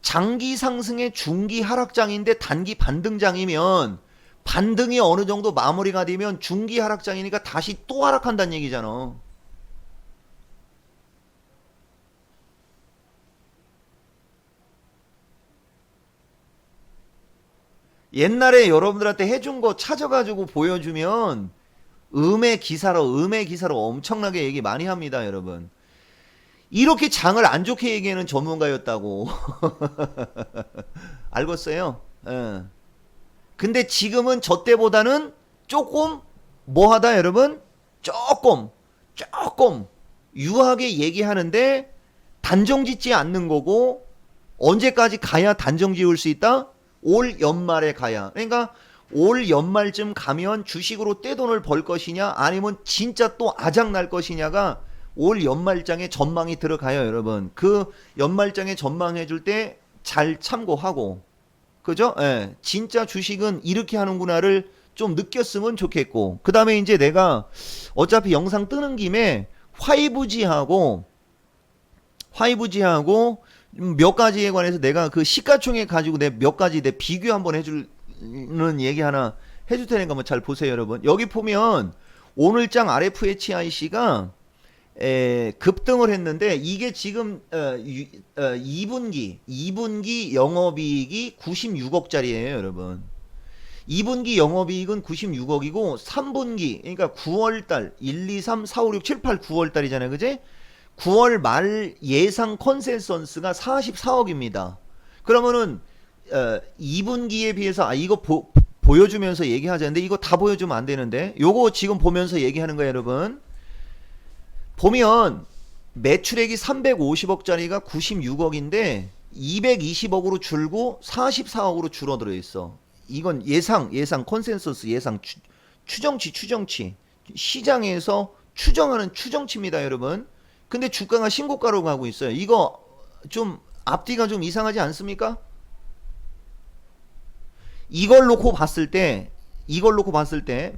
장기 상승의 중기 하락장인데 단기 반등장이면, 반등이 어느 정도 마무리가 되면 중기 하락장이니까 다시 또 하락한다는 얘기잖아. 옛날에 여러분들한테 해준 거 찾아가지고 보여주면 음의 기사로 엄청나게 얘기 많이 합니다, 여러분. 이렇게 장을 안 좋게 얘기하는 전문가였다고. 알겠어요? 근데 지금은 저 때보다는 조금 뭐하다, 여러분? 조금 유하게 얘기하는데 단정 짓지 않는 거고, 언제까지 가야 단정 지을 수 있다? 올 연말에 가야. 그러니까 올 연말쯤 가면 주식으로 떼돈을 벌 것이냐, 아니면 진짜 또 아작 날 것이냐가 올 연말장에 전망이 들어가요, 여러분. 그 연말장에 전망해 줄 때 잘 참고하고, 그죠? 진짜 주식은 이렇게 하는구나를 좀 느꼈으면 좋겠고, 그 다음에 이제 내가 어차피 영상 뜨는 김에 화이부지하고 몇 가지에 관해서 내가 그 시가총액 가지고 내 몇 가지 내 비교 한번 해주는 얘기 하나 해줄 테니까 한번 잘 보세요, 여러분. 여기 보면 오늘장 RFHIC가 급등을 했는데, 이게 지금 2분기 영업이익이 96억짜리예요, 여러분. 2분기 영업이익은 96억이고 3분기, 그러니까 9월달 1, 2, 3, 4, 5, 6, 7, 8, 9월달이잖아요, 그지? 9월 말 예상 컨센서스가 44억입니다. 그러면은 2분기에 비해서 이거 보여주면서 얘기하자는데, 이거 다 보여주면 안 되는데, 요거 지금 보면서 얘기하는 거예요, 여러분. 보면 매출액이 350억짜리가 96억인데 220억으로 줄고 44억으로 줄어들어 있어. 이건 예상 컨센서스 예상 추정치 시장에서 추정하는 추정치입니다, 여러분. 근데 주가가 신고가로 가고 있어요. 이거 좀 앞뒤가 좀 이상하지 않습니까? 이걸 놓고 봤을 때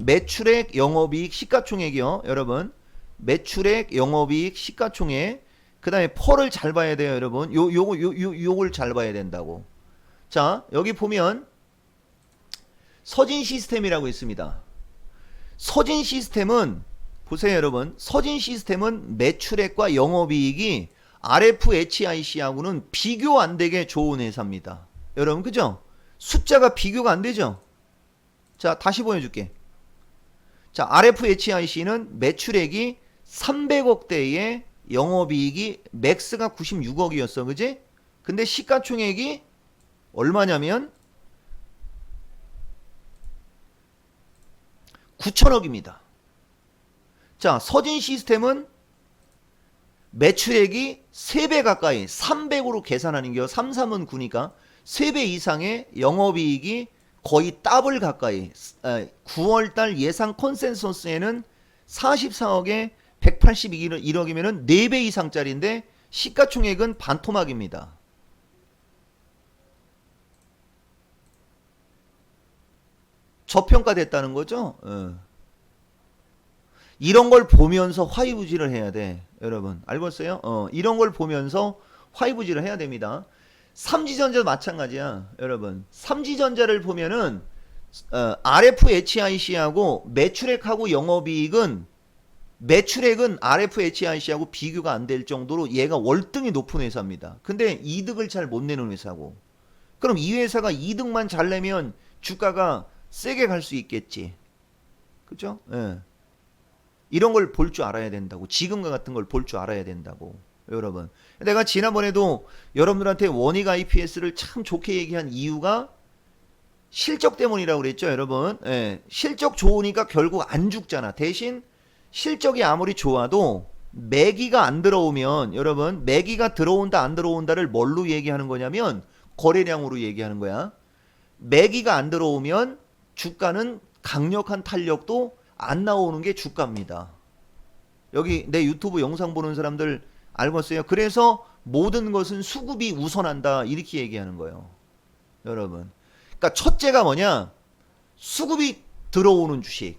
매출액, 영업이익, 시가총액이요, 여러분. 매출액, 영업이익, 시가총액, 그 다음에 펄을 잘 봐야 돼요, 여러분. 요걸 잘 봐야 된다고. 자, 여기 보면 서진 시스템이라고 있습니다. 서진 시스템은 보세요, 여러분. 서진 시스템은 매출액과 영업이익이 RFHIC하고는 비교 안 되게 좋은 회사입니다. 여러분, 그죠? 숫자가 비교가 안 되죠? 자, 다시 보여줄게. 자, RFHIC는 매출액이 300억대에 영업이익이 맥스가 96억이었어, 그지? 근데 시가총액이 얼마냐면 9천억입니다. 자, 서진 시스템은 매출액이 3배 가까이 300으로 계산하는 게 33은 9니까 3배 이상의 영업이익이 거의 더블 가까이 9월달 예상 컨센서스에는 44억에 181억이면 4배 이상짜리인데 시가총액은 반토막입니다. 저평가됐다는 거죠. 이런 걸 보면서 화이부지를 해야 돼. 여러분 알겠어요? 이런 걸 보면서 화이부지를 해야 됩니다. 삼지전자도 마찬가지야. 여러분 삼지전자를 보면은 RFHIC하고 매출액하고 영업이익은 매출액은 RFHIC하고 비교가 안 될 정도로 얘가 월등히 높은 회사입니다. 근데 이득을 잘 못 내는 회사고, 그럼 이 회사가 이득만 잘 내면 주가가 세게 갈 수 있겠지. 그죠? 예. 이런 걸 볼 줄 알아야 된다고. 지금과 같은 걸 볼 줄 알아야 된다고. 여러분. 내가 지난번에도 여러분들한테 원익 IPS를 참 좋게 얘기한 이유가 실적 때문이라고 그랬죠, 여러분. 예. 실적 좋으니까 결국 안 죽잖아. 대신 실적이 아무리 좋아도 매기가 안 들어오면, 여러분, 매기가 들어온다 안 들어온다를 뭘로 얘기하는 거냐면 거래량으로 얘기하는 거야. 매기가 안 들어오면 주가는 강력한 탄력도 안 나오는 게 주가입니다. 여기 내 유튜브 영상 보는 사람들 알겠어요? 그래서 모든 것은 수급이 우선한다 이렇게 얘기하는 거예요. 여러분. 그러니까 첫째가 뭐냐? 수급이 들어오는 주식.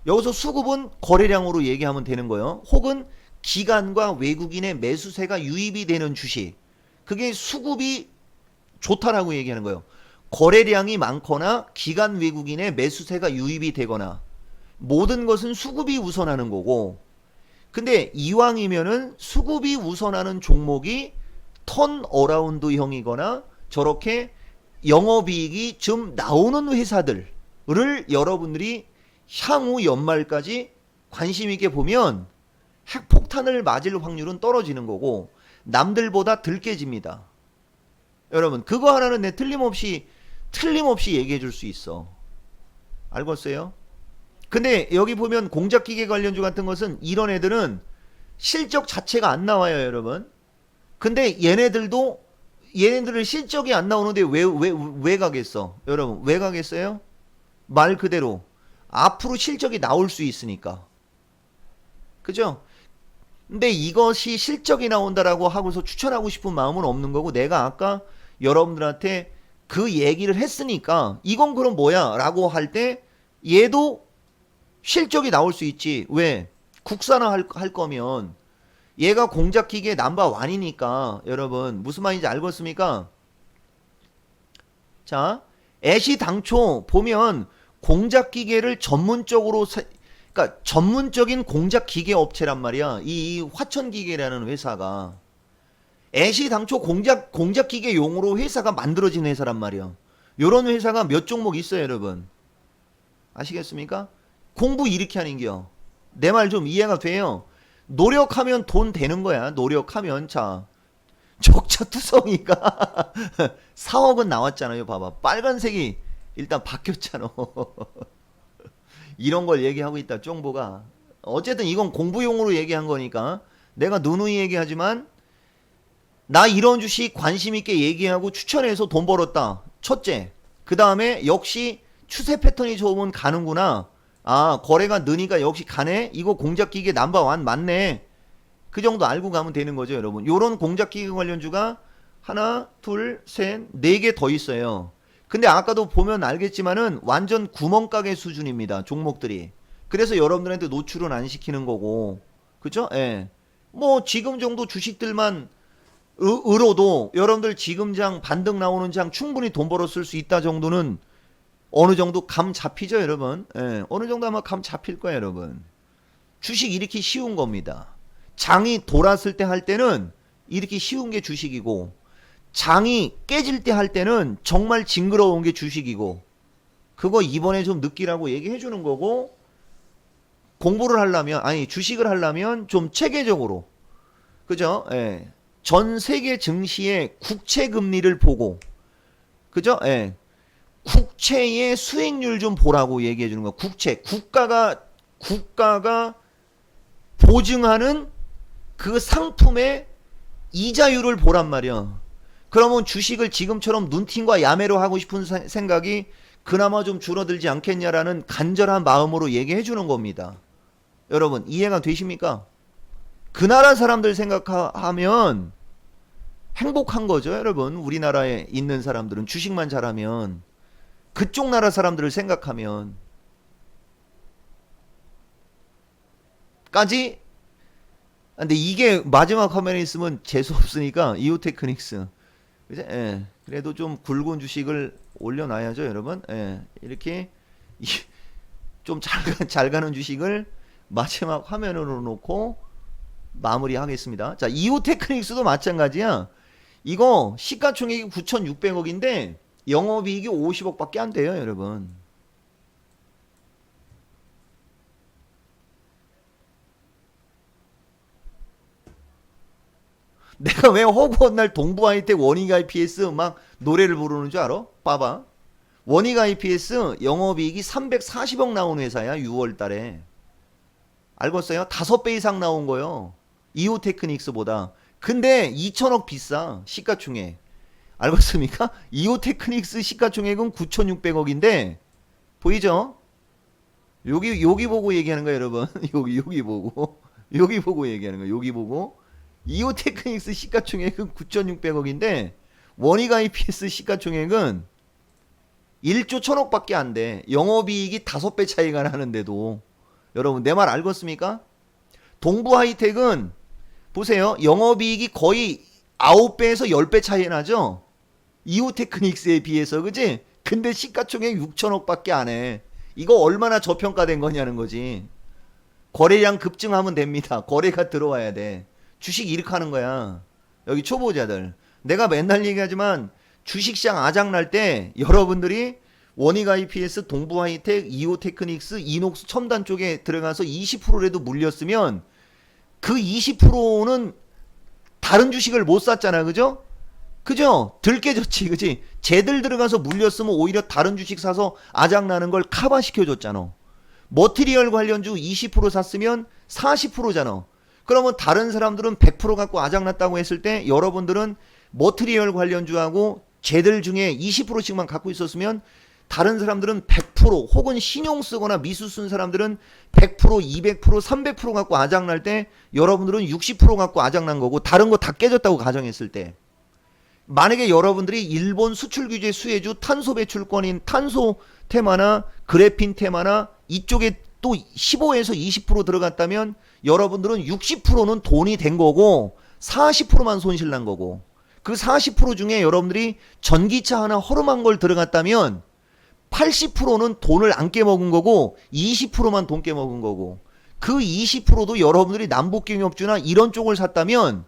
여기서 수급은 거래량으로 얘기하면 되는 거예요. 혹은 기관과 외국인의 매수세가 유입이 되는 주식. 그게 수급이 좋다라고 얘기하는 거예요. 거래량이 많거나 기관 외국인의 매수세가 유입이 되거나 모든 것은 수급이 우선하는 거고, 근데 이왕이면은 수급이 우선하는 종목이 턴어라운드형이거나 저렇게 영업이익이 좀 나오는 회사들을 여러분들이 향후 연말까지 관심 있게 보면 핵폭탄을 맞을 확률은 떨어지는 거고 남들보다 덜 깨집니다. 여러분 그거 하나는 내 틀림없이 얘기해 줄 수 있어. 알겠어요? 근데 여기 보면 공작기계 관련주 같은 것은 이런 애들은 실적 자체가 안 나와요, 여러분. 근데 얘네들은 실적이 안 나오는데 왜 가겠어? 여러분, 왜 가겠어요? 말 그대로 앞으로 실적이 나올 수 있으니까. 그죠? 근데 이것이 실적이 나온다라고 하고서 추천하고 싶은 마음은 없는 거고, 내가 아까 여러분들한테 그 얘기를 했으니까 이건 그럼 뭐야? 라고 할 때 얘도 실적이 나올 수 있지. 왜? 국산화 할 거면 얘가 공작기계 넘버1이니까 여러분 무슨 말인지 알겠습니까? 자, 애시 당초 보면 공작기계를 전문적으로 그러니까 전문적인 공작기계 업체란 말이야. 이 화천기계라는 회사가 애시 당초 공작기계용으로 회사가 만들어진 회사란 말이야. 요런 회사가 몇 종목 있어요, 여러분. 아시겠습니까? 공부 이렇게 하는겨. 내 말 좀 이해가 돼요. 노력하면 돈 되는 거야. 노력하면. 자, 적자투성이가 4억은 나왔잖아요. 봐봐. 빨간색이 일단 바뀌었잖아. 이런 걸 얘기하고 있다. 쫑보가. 어쨌든 이건 공부용으로 얘기한 거니까 내가 누누이 얘기하지만 나 이런 주식 관심 있게 얘기하고 추천해서 돈 벌었다. 첫째. 그 다음에 역시 추세 패턴이 좋으면 가는구나. 아, 거래가 느니까 역시 가네? 이거 공작기계 넘버1 맞네. 그 정도 알고 가면 되는 거죠, 여러분. 요런 공작기계 관련주가 하나, 둘, 셋, 네 개 더 있어요. 근데 아까도 보면 알겠지만은 완전 구멍가게 수준입니다, 종목들이. 그래서 여러분들한테 노출은 안 시키는 거고. 그죠? 예. 뭐 지금 정도 주식들만 으로도 여러분들 지금장 반등 나오는 장 충분히 돈 벌었을 수 있다 정도는 어느 정도 감 잡히죠, 여러분? 예, 어느 정도 아마 감 잡힐 거예요, 여러분. 주식 이렇게 쉬운 겁니다. 장이 돌았을 때 할 때는 이렇게 쉬운 게 주식이고, 장이 깨질 때 할 때는 정말 징그러운 게 주식이고, 그거 이번에 좀 느끼라고 얘기해 주는 거고, 공부를 하려면, 아니, 주식을 하려면 좀 체계적으로, 그죠? 예. 전 세계 증시의 국채 금리를 보고, 그죠? 예. 국채의 수익률 좀 보라고 얘기해 주는 거야. 국채. 국가가 보증하는 그 상품의 이자율을 보란 말이야. 그러면 주식을 지금처럼 눈팅과 야매로 하고 싶은 생각이 그나마 좀 줄어들지 않겠냐라는 간절한 마음으로 얘기해 주는 겁니다. 여러분, 이해가 되십니까? 그 나라 사람들 생각하면 행복한 거죠, 여러분. 우리나라에 있는 사람들은 주식만 잘하면, 그쪽 나라 사람들을 생각하면 까지. 근데 이게 마지막 화면에 있으면 재수 없으니까 이오테크닉스 이제 그래도 좀 굵은 주식을 올려놔야죠, 여러분. 이렇게 좀 잘 가는 주식을 마지막 화면으로 놓고 마무리하겠습니다. 자, 이오테크닉스도 마찬가지야. 이거 시가총액이 9,600억인데 영업이익이 50억밖에 안 돼요, 여러분. 내가 왜 허구한 날 동부하이텍 원익 IPS 막 노래를 부르는 줄 알아? 봐봐. 원익 IPS 영업이익이 340억 나온 회사야, 6월 달에. 알겠어요? 5배 이상 나온 거요. 이오테크닉스보다. 근데 2천억 비싸, 시가총액. 알겠습니까? 이오테크닉스 시가총액은 9,600억인데, 보이죠? 여기 보고 얘기하는 거야, 여러분. 여기 보고. 여기 보고 얘기하는 거야, 여기 보고. 이오테크닉스 시가총액은 9,600억인데, 원익 IPS 시가총액은 1조 1천억밖에 안 돼. 영업이익이 5배 차이가 나는데도. 여러분, 내 말 알겠습니까? 동부하이텍은 보세요. 영업이익이 거의 9배에서 10배 차이 나죠? 이오테크닉스에 비해서, 그지? 근데 시가총액 6천억밖에 안 해. 이거 얼마나 저평가된 거냐는 거지. 거래량 급증하면 됩니다. 거래가 들어와야 돼. 주식 이렇게 하는 거야. 여기 초보자들. 내가 맨날 얘기하지만 주식시장 아작날 때 여러분들이 원익 IPS, 동부하이텍, 이오테크닉스, 이녹스 첨단 쪽에 들어가서 20%라도 물렸으면 그 20%는 다른 주식을 못 샀잖아. 그죠? 그죠? 덜 깨졌지. 그지? 쟤들 들어가서 물렸으면 오히려 다른 주식 사서 아작나는 걸 커버시켜줬잖아. 머티리얼 관련주 20% 샀으면 40%잖아. 그러면 다른 사람들은 100% 갖고 아작났다고 했을 때 여러분들은 머티리얼 관련주하고 쟤들 중에 20%씩만 갖고 있었으면 다른 사람들은 100% 혹은 신용 쓰거나 미수 쓴 사람들은 100%, 200%, 300% 갖고 아작날 때 여러분들은 60% 갖고 아작난 거고 다른 거 다 깨졌다고 가정했을 때 만약에 여러분들이 일본 수출 규제 수혜주 탄소 배출권인 탄소 테마나 그래핀 테마나 이쪽에 또 15에서 20% 들어갔다면 여러분들은 60%는 돈이 된 거고 40%만 손실 난 거고 그 40% 중에 여러분들이 전기차 하나 허름한 걸 들어갔다면 80%는 돈을 안 깨먹은 거고 20%만 돈 깨먹은 거고 그 20%도 여러분들이 남북경협주나 이런 쪽을 샀다면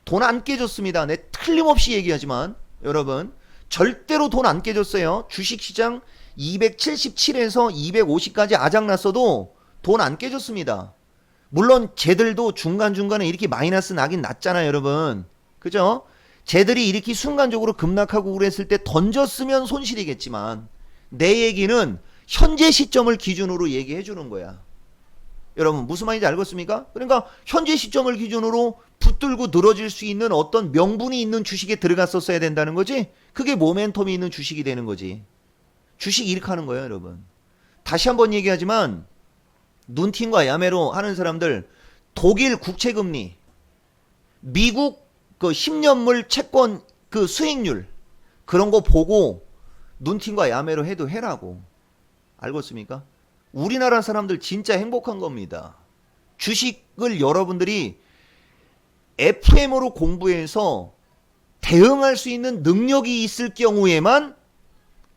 돈 안 깨졌습니다. 내 틀림없이 얘기하지만 여러분 절대로 돈 안 깨졌어요. 주식시장 277에서 250까지 아작났어도 돈 안 깨졌습니다. 물론 쟤들도 중간중간에 이렇게 마이너스 나긴 났잖아요, 여러분. 그죠? 쟤들이 이렇게 순간적으로 급락하고 그랬을 때 던졌으면 손실이겠지만 내 얘기는 현재 시점을 기준으로 얘기해 주는 거야. 여러분 무슨 말인지 알겠습니까? 그러니까 현재 시점을 기준으로 붙들고 늘어질 수 있는 어떤 명분이 있는 주식에 들어갔었어야 된다는 거지. 그게 모멘텀이 있는 주식이 되는 거지. 주식 이렇게 하는 거예요, 여러분. 다시 한번 얘기하지만 눈팅과 야매로 하는 사람들 독일 국채금리, 미국 그 10년물 채권 그 수익률 그런 거 보고 눈팅과 야매로 해도 해라고. 알겠습니까? 우리나라 사람들 진짜 행복한 겁니다. 주식을 여러분들이 FM으로 공부해서 대응할 수 있는 능력이 있을 경우에만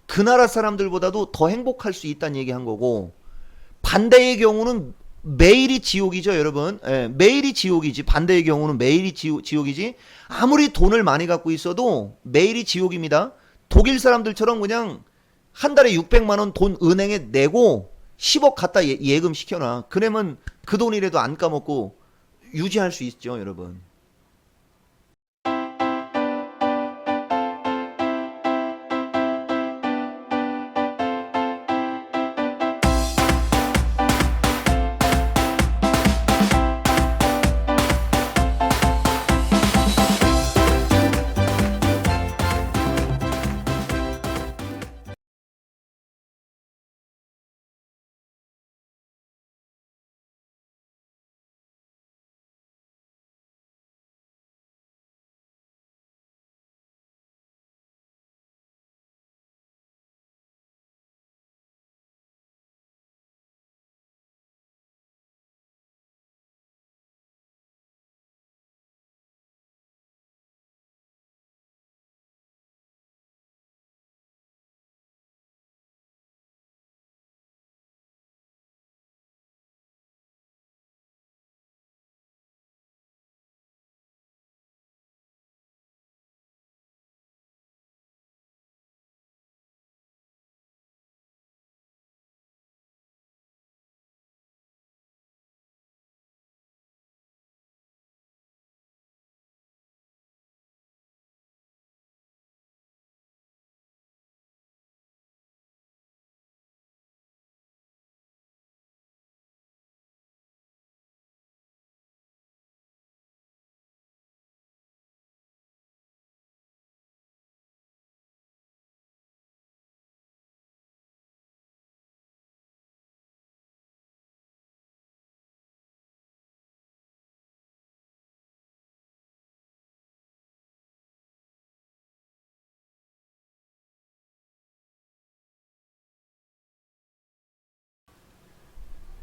그 나라 사람들보다도 더 행복할 수 있다는 얘기 한 거고 반대의 경우는 매일이 지옥이죠, 여러분. 매일이 지옥이지. 반대의 경우는 매일이 지옥이지. 아무리 돈을 많이 갖고 있어도 매일이 지옥입니다. 독일 사람들처럼 그냥 한 달에 600만 원 돈 은행에 내고 10억 갖다 예금 시켜놔. 그러면 그 돈이라도 안 까먹고 유지할 수 있죠, 여러분.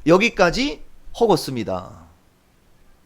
여기까지 허겄습니다.